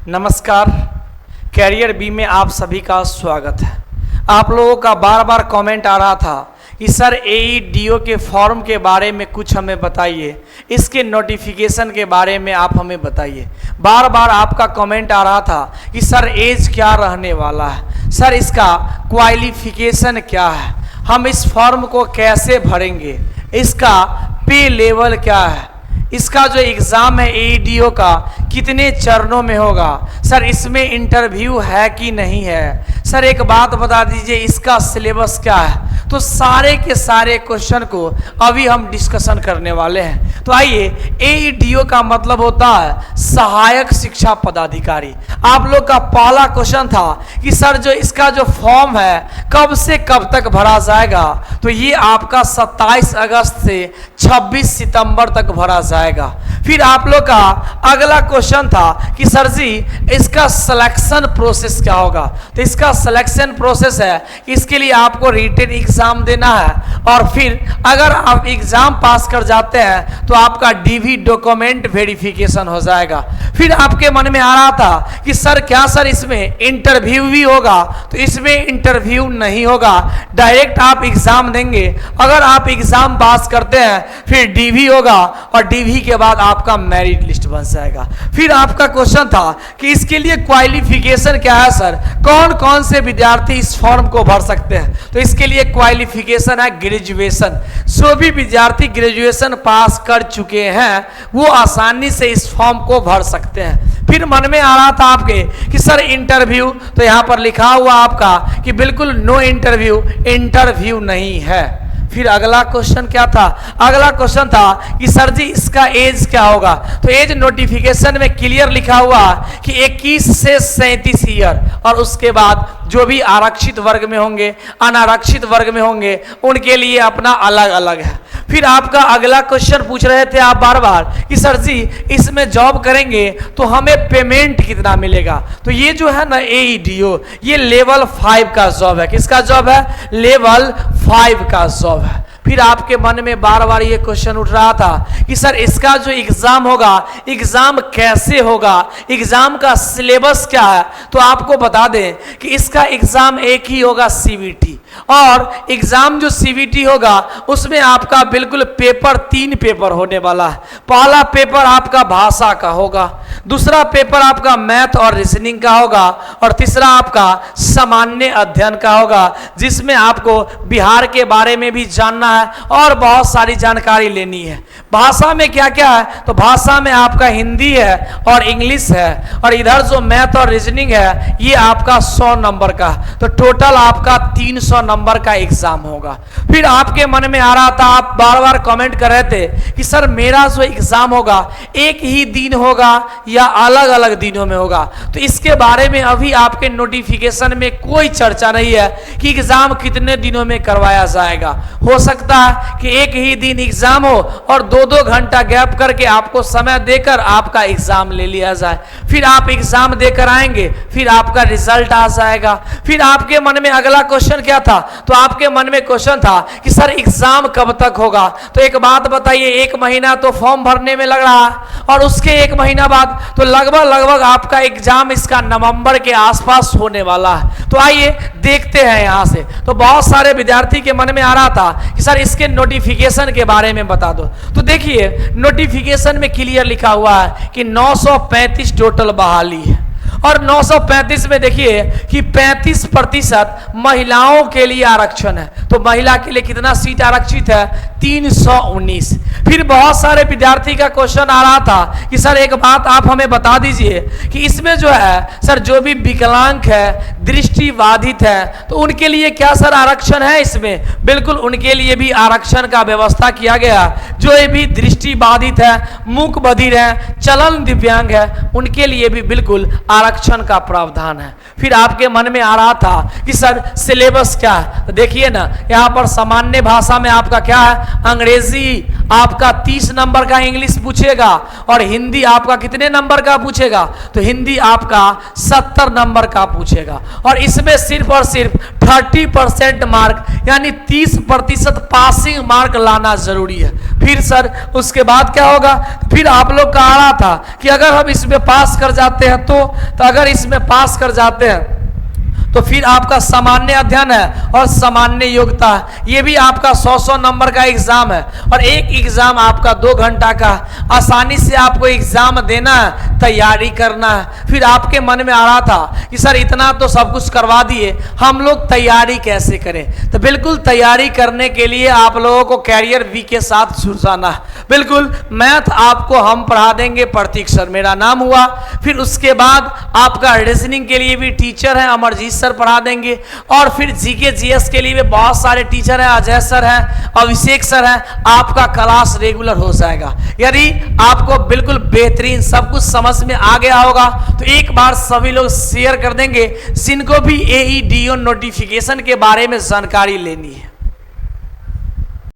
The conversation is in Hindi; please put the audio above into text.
नमस्कार, कैरियर बी में आप सभी का स्वागत है। आप लोगों का बार बार कमेंट आ रहा था कि सर AEDO के फॉर्म के बारे में कुछ हमें बताइए, इसके नोटिफिकेशन के बारे में आप हमें बताइए। बार बार आपका कमेंट आ रहा था कि सर एज क्या रहने वाला है, सर इसका क्वालिफिकेशन क्या है, हम इस फॉर्म को कैसे भरेंगे, इसका पे लेवल क्या है, इसका जो एग्ज़ाम है AEDO का कितने चरणों में होगा, सर इसमें इंटरव्यू है कि नहीं है, सर एक बात बता दीजिए इसका सिलेबस क्या है। तो सारे के सारे क्वेश्चन को अभी हम डिस्कशन करने वाले हैं। तो आइए, AEDO का मतलब होता है सहायक शिक्षा पदाधिकारी। आप लोग का पहला क्वेश्चन था कि सर जो इसका जो फॉर्म है कब से कब तक भरा जाएगा, तो ये आपका 27 अगस्त से 26 सितंबर तक भरा जाएगा। फिर आप लोग का अगला क्वेश्चन था कि सर जी इसका सिलेक्शन प्रोसेस क्या होगा। तो इसका सिलेक्शन प्रोसेस है कि इसके लिए आपको रिटन एग्जाम देना है और फिर अगर आप एग्जाम पास कर जाते हैं तो आपका DV डॉक्यूमेंट वेरिफिकेशन हो जाएगा। फिर आपके मन में आ रहा था कि सर क्या सर इसमें इंटरव्यू भी होगा, तो इसमें इंटरव्यू नहीं होगा, डायरेक्ट आप एग्जाम देंगे। अगर आप एग्जाम पास करते हैं फिर DV होगा और DV के बाद आपका मेरिट लिस्ट बन जाएगा। फिर आपका क्वेश्चन था कि इसके लिए क्वालिफिकेशन क्या है सर, कौन कौन से विद्यार्थी इस फॉर्म को भर सकते हैं। तो इसके लिए क्वालिफिकेशन है ग्रेजुएशन। जो भी विद्यार्थी ग्रेजुएशन पास कर चुके हैं वो आसानी से इस फॉर्म को भर सकते हैं। फिर मन में आ रहा था आपके कि सर इंटरव्यू, तो यहां पर लिखा हुआ आपका कि बिल्कुल नो इंटरव्यू, इंटरव्यू नहीं है। फिर अगला क्वेश्चन क्या था, अगला क्वेश्चन था कि सर जी इसका एज क्या होगा। तो एज नोटिफिकेशन में क्लियर लिखा हुआ कि 21 से 37 ईयर, और उसके बाद जो भी आरक्षित वर्ग में होंगे, अनारक्षित वर्ग में होंगे, उनके लिए अपना अलग अलग है। फिर आपका अगला क्वेश्चन पूछ रहे थे आप बार बार कि सर जी इसमें जॉब करेंगे तो हमें पेमेंट कितना मिलेगा। तो ये जो है ना AEDO, ये लेवल 5 का जॉब है। किसका जॉब है? लेवल 5 का जॉब है। फिर आपके मन में बार बार ये क्वेश्चन उठ रहा था कि सर इसका जो एग्जाम होगा, एग्जाम कैसे होगा, एग्जाम का सिलेबस क्या है। तो आपको बता दें कि इसका एग्जाम एक ही होगा CBT, और एग्जाम जो CBT होगा उसमें आपका बिल्कुल पेपर 3 पेपर होने वाला है। पहला पेपर आपका भाषा का होगा, दूसरा पेपर आपका मैथ और रीजनिंग का होगा, और तीसरा आपका सामान्य अध्ययन का होगा, जिसमें आपको बिहार के बारे में भी जानना है और बहुत सारी जानकारी लेनी है। भाषा में क्या क्या है, तो भाषा में आपका हिंदी है और इंग्लिश है, और इधर जो मैथ और रीजनिंग है ये आपका 100 नंबर का। तो टोटल आपका 300 नंबर का एग्जाम होगा। फिर आपके मन में आ रहा था, आप बार बार कमेंट कर रहे थे कि सर मेरा जो एग्जाम होगा एक ही दिन होगा या अलग अलग दिनों में होगा। तो इसके बारे में अभी आपके नोटिफिकेशन में कोई चर्चा नहीं है कि एग्जाम कितने दिनों में करवाया जाएगा। हो सकता है कि एक ही दिन एग्जाम हो और 2-2 घंटा गैप करके आपको समय देकर आपका एग्जाम ले लिया जाए। फिर आप एग्जाम देकर आएंगे, फिर आपका रिजल्ट आ जाएगा। फिर आपके मन में अगला क्वेश्चन क्या था, तो आपके मन में क्वेश्चन था कि सर एग्जाम कब तक होगा। तो एक बात बताइए, 1 महीना तो फॉर्म भरने में लग रहा है और उसके 1 महीना बाद तो लगभग आपका एग्जाम इसका नवंबर के आसपास होने वाला है। तो आइए देखते हैं यहां से। तो बहुत सारे विद्यार्थी के मन में आ रहा था कि सर इसके नोटिफिकेशन के बारे में बता दो। तो देखिए नोटिफिकेशन में क्लियर लिखा हुआ है कि 935 टोटल बहाली है, और 935 में देखिए कि 35% महिलाओं के लिए आरक्षण है। तो महिला के लिए कितना सीट आरक्षित है? 319। फिर बहुत सारे विद्यार्थी का क्वेश्चन आ रहा था कि सर एक बात आप हमें बता दीजिए कि इसमें जो है सर जो भी विकलांग है, दृष्टिबाधित है, तो उनके लिए क्या सर आरक्षण है इसमें? बिल्कुल उनके लिए भी आरक्षण का व्यवस्था किया गया। जो भी दृष्टिबाधित है, मूक बधिर है, चलन दिव्यांग है, उनके लिए भी बिल्कुल आरक्षण का प्रावधान है। फिर आपके मन में आ रहा था कि सर सिलेबस क्या है। तो देखिए ना, यहाँ पर सामान्य भाषा में आपका क्या है, अंग्रेजी आपका 30 नंबर का इंग्लिश पूछेगा और हिंदी आपका कितने नंबर का पूछेगा, तो हिंदी आपका 70 नंबर का पूछेगा। और इसमें सिर्फ और सिर्फ 30% मार्क यानी 30% पासिंग मार्क लाना जरूरी है। फिर सर उसके बाद क्या होगा, फिर आप लोग का आ रहा था कि अगर हम इसमें पास कर जाते हैं तो अगर इसमें पास कर जाते हैं तो फिर आपका सामान्य अध्ययन है और सामान्य योग्यता, ये भी आपका 100 नंबर का एग्जाम है और एक एग्जाम आपका 2 घंटा का। आसानी से आपको एग्जाम देना है, तैयारी करना है। फिर आपके मन में आ रहा था कि सर इतना तो सब कुछ करवा दिए, हम लोग तैयारी कैसे करें। तो बिल्कुल तैयारी करने के लिए आप लोगों को कैरियर बी के साथ जुड़ना है। बिल्कुल मैथ आपको हम पढ़ा देंगे, प्रतीक सर मेरा नाम हुआ। फिर उसके बाद आपका रीजनिंग के लिए भी टीचर है, अमरजीत सर पढ़ा देंगे। और फिर जीके जीएस के लिए भी बहुत सारे टीचर हैं, अजय सर हैं, अभिषेक सर हैं। आपका क्लास रेगुलर हो जाएगा। यदि आपको बिल्कुल बेहतरीन सब कुछ समझ में आ गया होगा तो एक बार सभी लोग शेयर कर देंगे जिनको भी AEDO नोटिफिकेशन के बारे में जानकारी लेनी है।